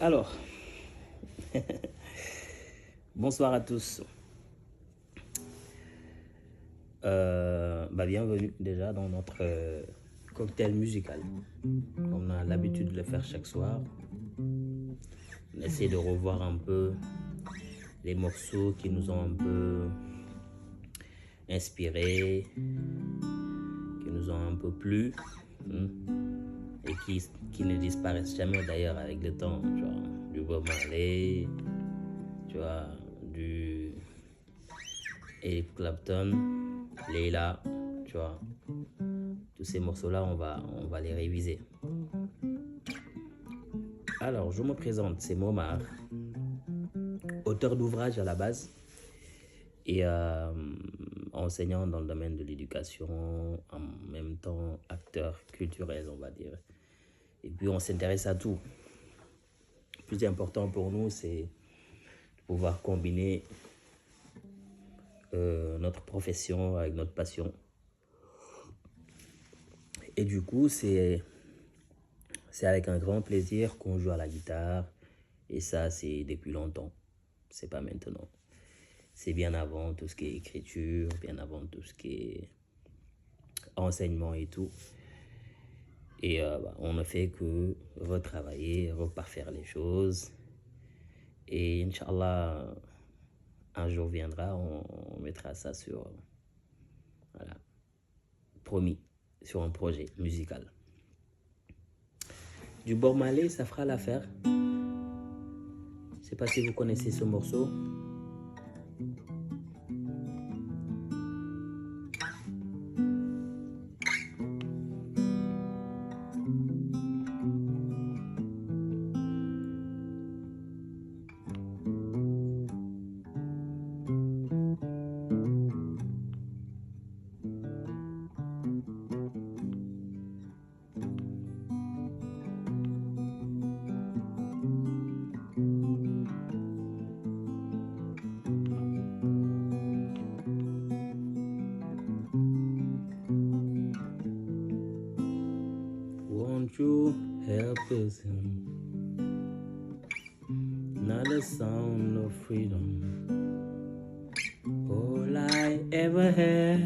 Alors, bonsoir à tous. Bienvenue déjà dans notre cocktail musical. On a l'habitude de le faire chaque soir. On essaie de revoir un peu les morceaux qui nous ont un peu inspirés, qui nous ont un peu plu, et qui ne disparaissent jamais d'ailleurs avec le temps. Tu vois, du Bob Marley, tu vois, du Eric Clapton, Leila, tu vois. Tous ces morceaux-là, on va les réviser. Alors, je me présente, c'est Momar, auteur d'ouvrage à la base et enseignant dans le domaine de l'éducation, en même temps acteur culturel, on va dire. Et puis, on s'intéresse à tout. Le plus important pour nous, c'est de pouvoir combiner notre profession avec notre passion. Et du coup, c'est avec un grand plaisir qu'on joue à la guitare. Et ça, c'est depuis longtemps. C'est pas maintenant. C'est bien avant tout ce qui est écriture, bien avant tout ce qui est enseignement et tout. Et on ne fait que retravailler, reparfaire les choses. Et Inch'Allah, un jour viendra, on mettra ça sur, voilà, promis, sur un projet musical. Du Bob Marley, ça fera l'affaire. Je sais pas si vous connaissez ce morceau. Won't you help us sing another sound of freedom? All I ever had,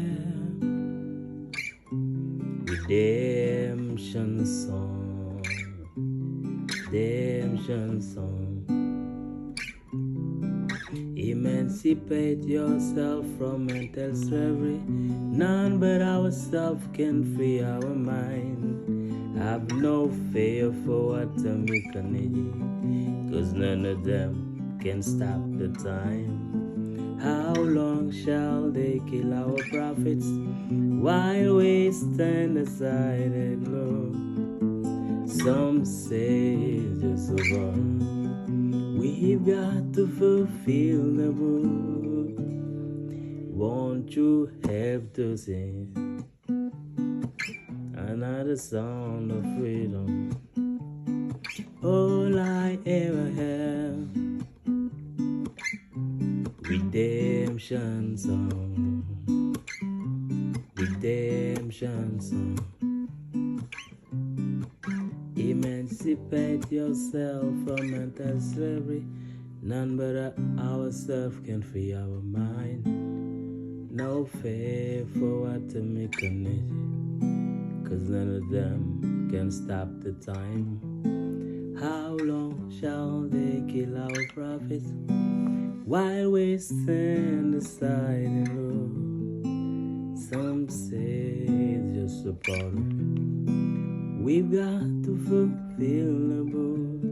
redemption song, redemption song. Emancipate yourself from mental slavery. None but ourselves can free our mind. Have no fear for atomic energy, 'cause none of them can stop the time. How long shall they kill our prophets while we stand aside and look? Some say it's just a run. We've got to fulfill the book. Won't you help to sing another sound of freedom? All I ever have, redemption song, redemption song. Emancipate yourself from mental slavery. None but ourselves can free our mind. No fear for atomic energy, 'cause none of them can stop the time. How long shall they kill our prophets while we stand aside and look? Some say it's just a part of it. We've got to fulfill the book.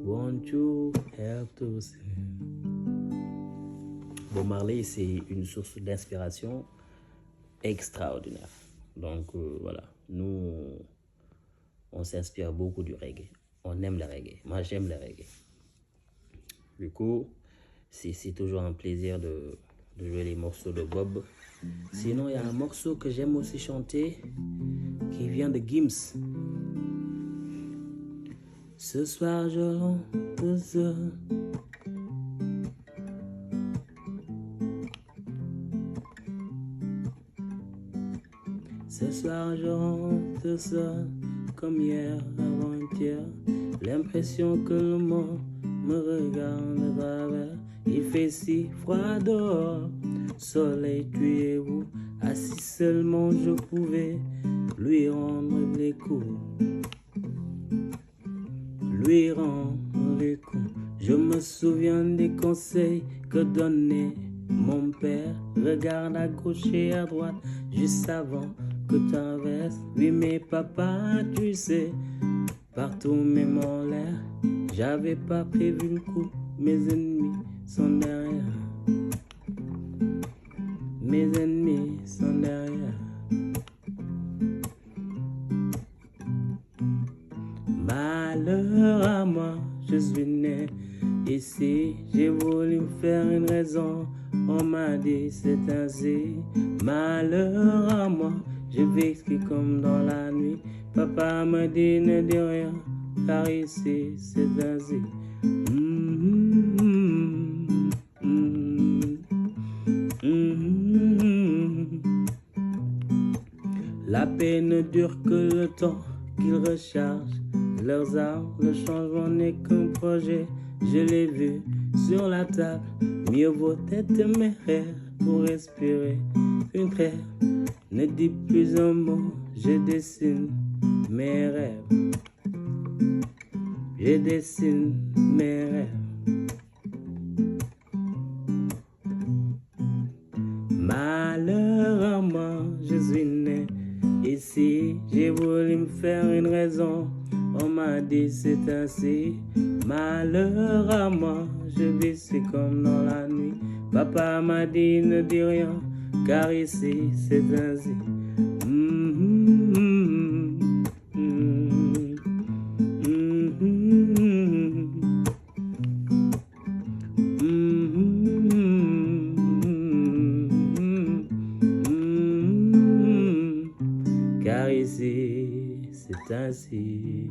Won't you help to sing? Bob Marley, c'est une source d'inspiration extraordinaire. Donc voilà, nous, on s'inspire beaucoup du reggae. On aime le reggae. Moi, j'aime le reggae. Du coup, c'est toujours un plaisir de jouer les morceaux de Bob. Sinon, il y a un morceau que j'aime aussi chanter qui vient de Gims. Ce soir, je rentre seul. Ce soir, je rentre seul comme hier avant-hier. l'impression que le monde me regarde à travers. Il fait si froid dehors, soleil, tu es où? Ah, si seulement je pouvais lui rendre les coups, lui rendre les coups. Je me souviens des conseils que donnait mon père. Regarde à gauche et à droite, juste avant que t'inverses. Oui, mais papa, tu sais, partout même en l'air. J'avais pas prévu le coup, mes ennemis sont derrière. Mes ennemis sont derrière. Malheur à moi, je suis né ici. J'ai voulu me faire une raison, on m'a dit c'est ainsi. Malheur à moi, j'ai vécu comme dans la nuit. Papa m'a dit ne dis rien, car ici c'est ainsi. La paix ne dure que le temps qu'ils rechargent leurs armes. Le changement n'est qu'un projet, je l'ai vu sur la table. Mieux vaut être mes rêves pour respirer une trêve. Ne dis plus un mot, je dessine mes rêves. Je dessine mes rêves. Malheur à moi, je suis né ici. J'ai voulu me faire une raison, on m'a dit c'est ainsi. Malheur à moi, je vis c'est comme dans la nuit. Papa m'a dit ne dis rien, car ici c'est ainsi. Car ici c'est ainsi.